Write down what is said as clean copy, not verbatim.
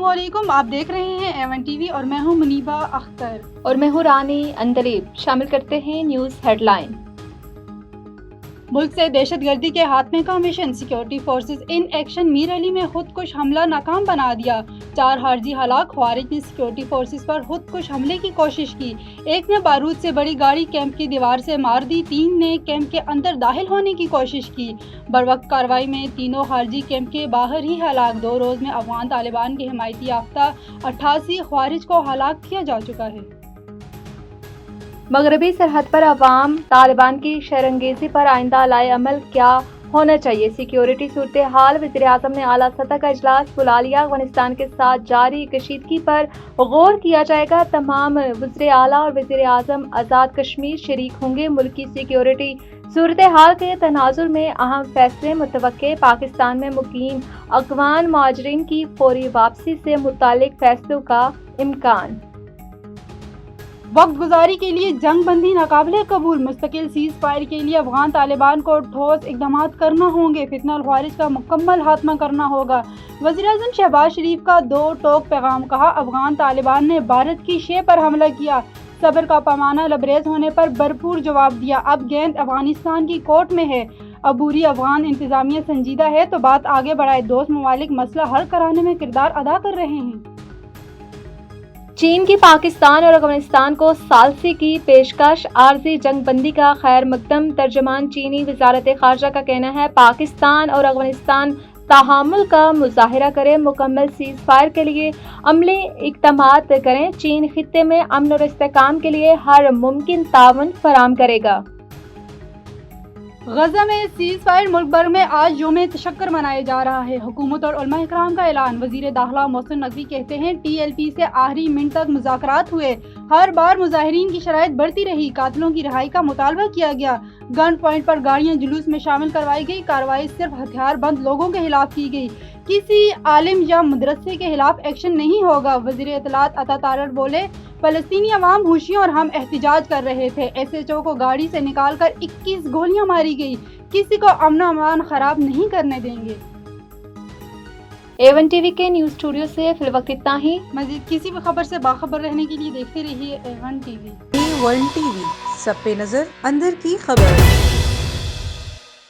अस्सलाम वालेकुम, आप देख रहे हैं A1 टीवी और मैं हूं मुनीबा अख्तर और मैं हूं रानी अंदलीब। शामिल करते हैं न्यूज़ हेडलाइन। मुल्क से दहशतगर्दी के खात्मे का mission, security forces in action. Mir Ali में खुदकुश हमला नाकाम बना दिया, 4 हार्जी हलाक। ख्वारिज ने सिक्योरिटी फोर्सेस पर खुदकुश हमले की कोशिश की, एक ने बारूद से बड़ी गाड़ी कैंप की दीवार से मार दी, 3 ने कैंप के अंदर दाखिल होने की कोशिश की। बरवक्त कार्रवाई में तीनों हार्जी कैंप के बाहर ही हलाक। 2 रोज में अफगान तालिबान के हिमायती याफ्ता 88 ख्वारिज को हलाक किया जा चुका है। मगरबी सरहद पर अवाम तालिबान की शरंगेजी पर आइंदा लाए अमल क्या होना चाहिए। सिक्योरिटी सूरत हाल, वज़ीर आज़म ने आला सतह का इजलास बुला लिया। अफगानिस्तान के साथ जारी कशीदगी पर गौर किया जाएगा। तमाम वज़ीर आला और वज़ीर आज़म आज़ाद कश्मीर शरीक होंगे। मुल्क की सिक्योरिटी सूरत हाल के तनाजुर में अहम फैसले मुतवक्के। पाकिस्तान में मुकीम अफगान मुहाजिरीन की फौरी वापसी से मुतालिक फैसलों का इम्कान। वक्त गुजारी के लिए जंग बंदी नाकाबिले कबूल। मुस्तकिल सीज फायर के लिए अफगान तालिबान को ठोस इकदाम करना होंगे। फितना और ख्वारिज का मुकम्मल खात्मा करना होगा। वज़ीर-ए-आज़म शहबाज शरीफ का 2 टोक पैगाम। कहा, अफगान तालिबान ने भारत की शे पर हमला किया, सब्र का पैमाना लबरेज होने पर भरपूर जवाब दिया। अब गेंद अफगानिस्तान की कोर्ट में है। अबूरी अफगान इंतजामिया संजीदा है तो बात आगे बढ़ाए। दोस्त ममालिक मसला हल कराने में किरदार अदा कर रहे हैं। चीन की पाकिस्तान और अफगानिस्तान को सालसी की पेशकश, आर्जी जंग बंदी का खैर मकदम। तर्जमान चीनी वजारत खारजा का कहना है, पाकिस्तान और अफगानिस्तान तहामुल का मुजाहिरा करें, मुकम्मल सीज फायर के लिए अमली इक़दामात करें। चीन खित्ते में अमन और इस्तेहकाम के लिए हर मुमकिन ताउन फराहम करेगा। गजा में सीज फायर। मुल्क भर में आज यौम तशक्कुर मनाया जा रहा है। हुकूमत और उलमा इकराम का ऐलान। वजीर दाखिला मोहसिन नकवी कहते हैं, TLP से आखिरी मिनट तक मुज़ाकरात हुए, हर बार मुजाहिरीन की शराइत बढ़ती रही, कातिलों की रिहाई का मुतालबा किया गया, गन पॉइंट पर गाड़ियां जुलूस में शामिल करवाई गई। कार्रवाई सिर्फ हथियार बंद लोगों के खिलाफ की गई, किसी आलिम या मदरसे के खिलाफ एक्शन नहीं होगा। वजीर इत्तलात अता तारड़ बोले, फलस्तीनी अवाम होशियां और हम एहतिजाज कर रहे थे। SHO को गाड़ी से निकालकर 21 गोलियां मारी गई, किसी को अमन अमान खराब नहीं करने देंगे। A1 टीवी के न्यूज़ स्टूडियो से फिलवक्त इतना ही। मजीद किसी भी खबर से बाखबर रहने के लिए देखते रहिए A1 टीवी। A1 टीवी, सब पे नजर, अंदर की खबर।